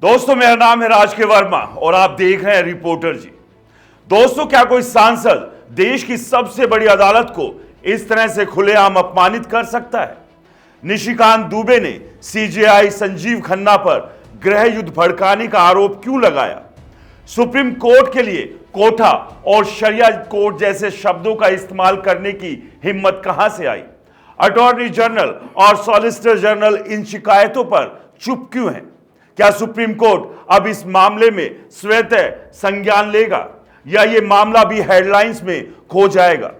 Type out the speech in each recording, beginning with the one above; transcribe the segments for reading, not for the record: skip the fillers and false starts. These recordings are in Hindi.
दोस्तों, मेरा नाम है राज के वर्मा और आप देख रहे हैं रिपोर्टर जी। दोस्तों, क्या कोई सांसद देश की सबसे बड़ी अदालत को इस तरह से खुलेआम अपमानित कर सकता है? निशिकांत दुबे ने सीजेआई संजीव खन्ना पर गृह युद्ध भड़काने का आरोप क्यों लगाया? सुप्रीम कोर्ट के लिए कोठा और शरिया कोर्ट जैसे शब्दों का इस्तेमाल करने की हिम्मत कहां से आई? अटॉर्नी जनरल और सॉलिसिटर जनरल इन शिकायतों पर चुप क्यों हैं? क्या सुप्रीम कोर्ट अब इस मामले में स्वतः संज्ञान लेगा या यह मामला भी हेडलाइंस में खो जाएगा?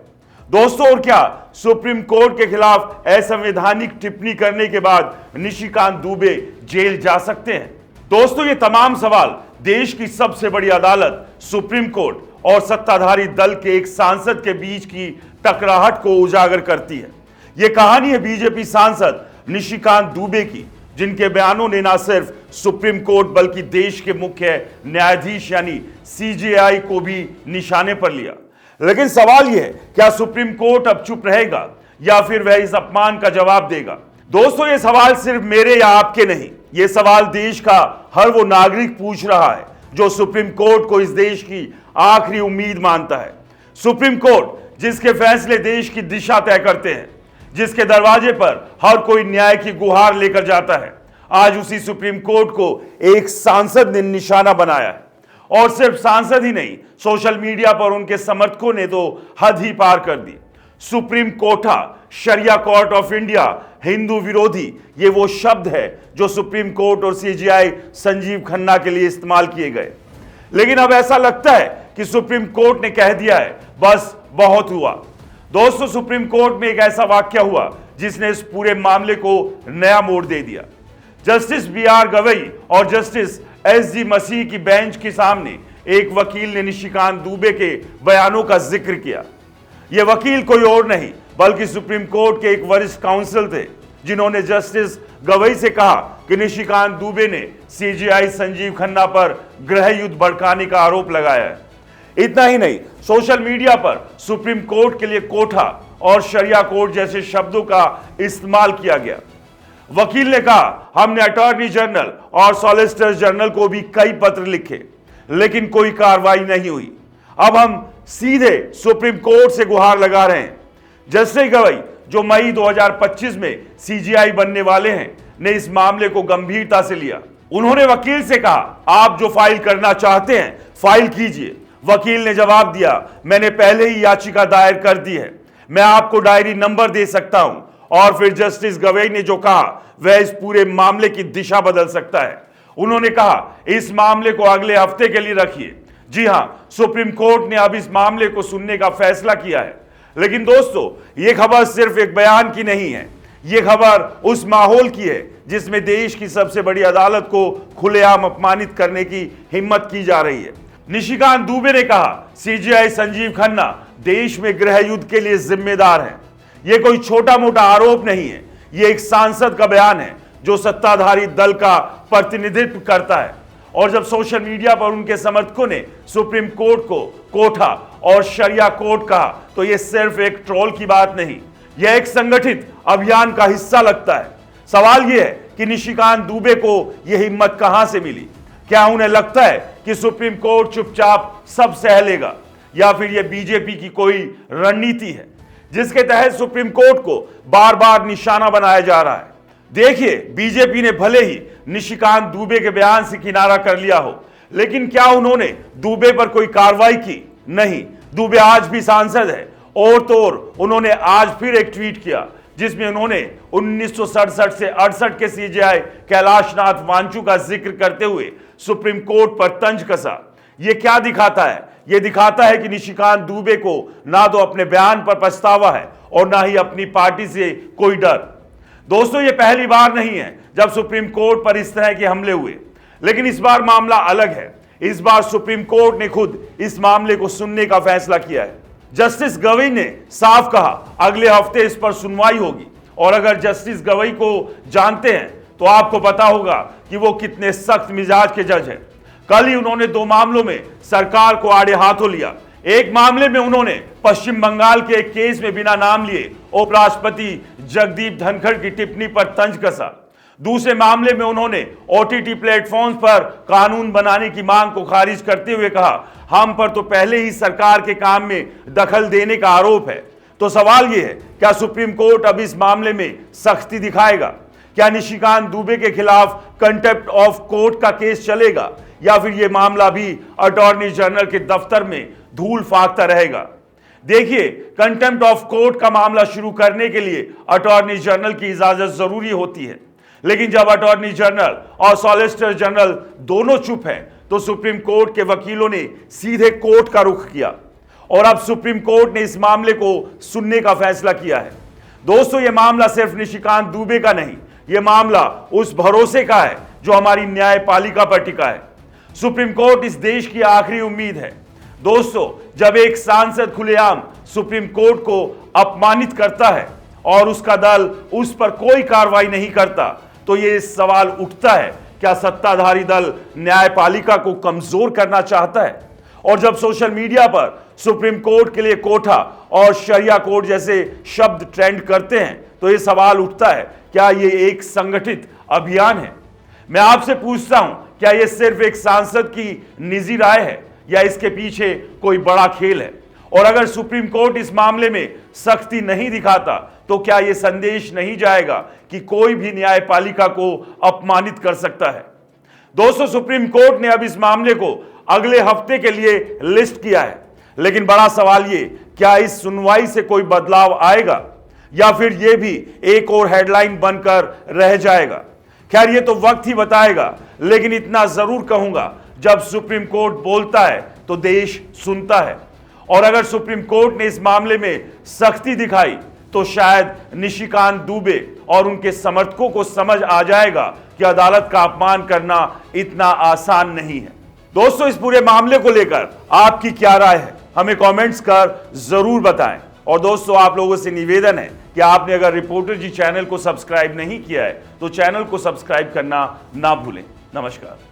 दोस्तों, और क्या सुप्रीम कोर्ट के खिलाफ असंवैधानिक टिप्पणी करने के बाद निशिकांत दुबे जेल जा सकते हैं? दोस्तों, ये तमाम सवाल देश की सबसे बड़ी अदालत सुप्रीम कोर्ट और सत्ताधारी दल के एक सांसद के बीच की टकराहट को उजागर करती है। यह कहानी है बीजेपी सांसद निशिकांत दुबे की, जिनके बयानों ने न सिर्फ सुप्रीम कोर्ट बल्कि देश के मुख्य न्यायाधीश यानी सीजेआई को भी निशाने पर लिया। लेकिन सवाल यह है, क्या सुप्रीम कोर्ट अब चुप रहेगा या फिर वह इस अपमान का जवाब देगा? दोस्तों, यह सवाल सिर्फ मेरे या आपके नहीं, यह सवाल देश का हर वो नागरिक पूछ रहा है जो सुप्रीम कोर्ट को इस देश की आखिरी उम्मीद मानता है। सुप्रीम कोर्ट जिसके फैसले देश की दिशा तय करते हैं, जिसके दरवाजे पर हर कोई न्याय की गुहार लेकर जाता है, आज उसी सुप्रीम कोर्ट को एक सांसद ने निशाना बनाया है। और सिर्फ सांसद ही नहीं, सोशल मीडिया पर उनके समर्थकों ने तो हद ही पार कर दी। सुप्रीम कोठा, शरिया कोर्ट ऑफ इंडिया, हिंदू विरोधी, ये वो शब्द है जो सुप्रीम कोर्ट और सीजेआई संजीव खन्ना के लिए इस्तेमाल किए गए। लेकिन अब ऐसा लगता है कि सुप्रीम कोर्ट ने कह दिया है, बस बहुत हुआ। दोस्तों, सुप्रीम कोर्ट में एक ऐसा वाक्य हुआ जिसने इस पूरे मामले को नया मोड़ दे दिया। जस्टिस BR गवई और जस्टिस SG मसीह की बेंच के सामने एक वकील ने निशिकांत दुबे के बयानों का जिक्र किया। यह वकील कोई और नहीं बल्कि सुप्रीम कोर्ट के एक वरिष्ठ काउंसिल थे, जिन्होंने जस्टिस गवई से कहा कि निशिकांत दुबे ने सीजेआई संजीव खन्ना पर गृह युद्ध भड़काने का आरोप लगाया है। इतना ही नहीं, सोशल मीडिया पर सुप्रीम कोर्ट के लिए कोठा और शरिया कोर्ट जैसे शब्दों का इस्तेमाल किया गया। वकील ने कहा, हमने अटॉर्नी जनरल और सॉलिसिटर जनरल को भी कई पत्र लिखे, लेकिन कोई कार्रवाई नहीं हुई। अब हम सीधे सुप्रीम कोर्ट से गुहार लगा रहे हैं। जस्टिस गवई, जो मई 2025 में सीजेआई बनने वाले हैं, ने इस मामले को गंभीरता से लिया। उन्होंने वकील से कहा, आप जो फाइल करना चाहते हैं फाइल कीजिए। वकील ने जवाब दिया, मैंने पहले ही याचिका दायर कर दी है, मैं आपको डायरी नंबर दे सकता हूं। और फिर जस्टिस गवई ने जो कहा वह इस पूरे मामले की दिशा बदल सकता है। उन्होंने कहा, इस मामले को अगले हफ्ते के लिए रखिए। जी हां, सुप्रीम कोर्ट ने अब इस मामले को सुनने का फैसला किया है। लेकिन दोस्तों, यह खबर सिर्फ एक बयान की नहीं है, यह खबर उस माहौल की है जिसमें देश की सबसे बड़ी अदालत को खुलेआम अपमानित करने की हिम्मत की जा रही है। निशिकांत दुबे ने कहा, सीजेआई संजीव खन्ना देश में गृह युद्ध के लिए जिम्मेदार है। यह कोई छोटा मोटा आरोप नहीं है, यह एक सांसद का बयान है जो सत्ताधारी दल का प्रतिनिधित्व करता है। और जब सोशल मीडिया पर उनके समर्थकों ने सुप्रीम कोर्ट को कोठा और शरिया कोर्ट कहा, तो यह सिर्फ एक ट्रोल की बात नहीं, यह एक संगठित अभियान का हिस्सा लगता है। सवाल यह है कि निशिकांत दुबे को यह हिम्मत कहां से मिली? क्या उन्हें लगता है कि सुप्रीम कोर्ट चुपचाप सब सह लेगा, या फिर यह बीजेपी की कोई रणनीति है जिसके तहत सुप्रीम कोर्ट को बार बार निशाना बनाया जा रहा है? देखिए, बीजेपी ने भले ही निशिकांत दुबे के बयान से किनारा कर लिया हो, लेकिन क्या उन्होंने दुबे पर कोई कार्रवाई की? नहीं, दुबे आज भी सांसद है। और तो और उन्होंने आज फिर एक ट्वीट किया जिसमें उन्होंने 1967 से 68 के सीजेआई कैलाशनाथ वांचू का जिक्र करते हुए सुप्रीम कोर्ट पर तंज कसा। यह क्या दिखाता है? यह दिखाता है कि निशिकांत दुबे को ना तो अपने बयान पर पछतावा है और ना ही अपनी पार्टी से कोई डर। दोस्तों, यह पहली बार नहीं है जब सुप्रीम कोर्ट पर इस तरह के हमले हुए, लेकिन इस बार मामला अलग है। इस बार सुप्रीम कोर्ट ने खुद इस मामले को सुनने का फैसला किया है। जस्टिस गवई ने साफ कहा, अगले हफ्ते इस पर सुनवाई होगी। और अगर जस्टिस गवई को जानते हैं तो आपको पता होगा कि वो कितने सख्त मिजाज के जज हैं। कल ही उन्होंने 2 मामलों में सरकार को आड़े हाथों लिया। एक मामले में उन्होंने पश्चिम बंगाल के एक केस में बिना नाम लिए उपराष्ट्रपति जगदीप धनखड़ की टिप्पणी पर तंज कसा। दूसरे मामले में उन्होंने ओटीटी प्लेटफॉर्म्स पर कानून बनाने की मांग को खारिज करते हुए कहा, हम पर तो पहले ही सरकार के काम में दखल देने का आरोप है। तो सवाल यह है, क्या सुप्रीम कोर्ट अब इस मामले में सख्ती दिखाएगा? क्या निशिकांत दुबे के खिलाफ कंटेम्प्ट ऑफ कोर्ट का केस चलेगा, या फिर यह मामला भी अटॉर्नी जनरल के दफ्तर में धूल फाकता रहेगा? देखिए, कंटेम्प्ट ऑफ कोर्ट का मामला शुरू करने के लिए अटॉर्नी जनरल की इजाजत जरूरी होती है, लेकिन जब अटॉर्नी जनरल और सॉलिसिटर जनरल दोनों चुप हैं, तो सुप्रीम कोर्ट के वकीलों ने सीधे कोर्ट का रुख किया और अब सुप्रीम कोर्ट ने इस मामले को सुनने का फैसला किया है। दोस्तों, यह मामला सिर्फ निशिकांत दुबे का नहीं, यह मामला उस भरोसे का है जो हमारी न्यायपालिका पर टिका है। सुप्रीम कोर्ट इस देश की आखिरी उम्मीद है। दोस्तों, जब एक सांसद खुलेआम सुप्रीम कोर्ट को अपमानित करता है और उसका दल उस पर कोई कार्रवाई नहीं करता, तो यह सवाल उठता है, क्या सत्ताधारी दल न्यायपालिका को कमजोर करना चाहता है? और जब सोशल मीडिया पर सुप्रीम कोर्ट के लिए कोठा और शरिया कोर्ट जैसे शब्द ट्रेंड करते हैं, तो यह सवाल उठता है, क्या यह एक संगठित अभियान है? मैं आपसे पूछता हूं, क्या यह सिर्फ एक सांसद की निजी राय है या इसके पीछे कोई बड़ा खेल है? और अगर सुप्रीम कोर्ट इस मामले में सख्ती नहीं दिखाता, तो क्या यह संदेश नहीं जाएगा कि कोई भी न्यायपालिका को अपमानित कर सकता है? दोस्तों, सुप्रीम कोर्ट ने अब इस मामले को अगले हफ्ते के लिए लिस्ट किया है, लेकिन बड़ा सवाल ये, क्या इस सुनवाई से कोई बदलाव आएगा या फिर यह भी एक और हेडलाइन बनकर रह जाएगा? खैर, ये तो वक्त ही बताएगा, लेकिन इतना जरूर कहूंगा, जब सुप्रीम कोर्ट बोलता है तो देश सुनता है। और अगर सुप्रीम कोर्ट ने इस मामले में सख्ती दिखाई, तो शायद निशिकांत दुबे और उनके समर्थकों को समझ आ जाएगा कि अदालत का अपमान करना इतना आसान नहीं है। दोस्तों, इस पूरे मामले को लेकर आपकी क्या राय है, हमें कमेंट्स कर जरूर बताएं। और दोस्तों, आप लोगों से निवेदन है कि आपने अगर रिपोर्टर जी चैनल को सब्सक्राइब नहीं किया है, तो चैनल को सब्सक्राइब करना ना भूलें। नमस्कार।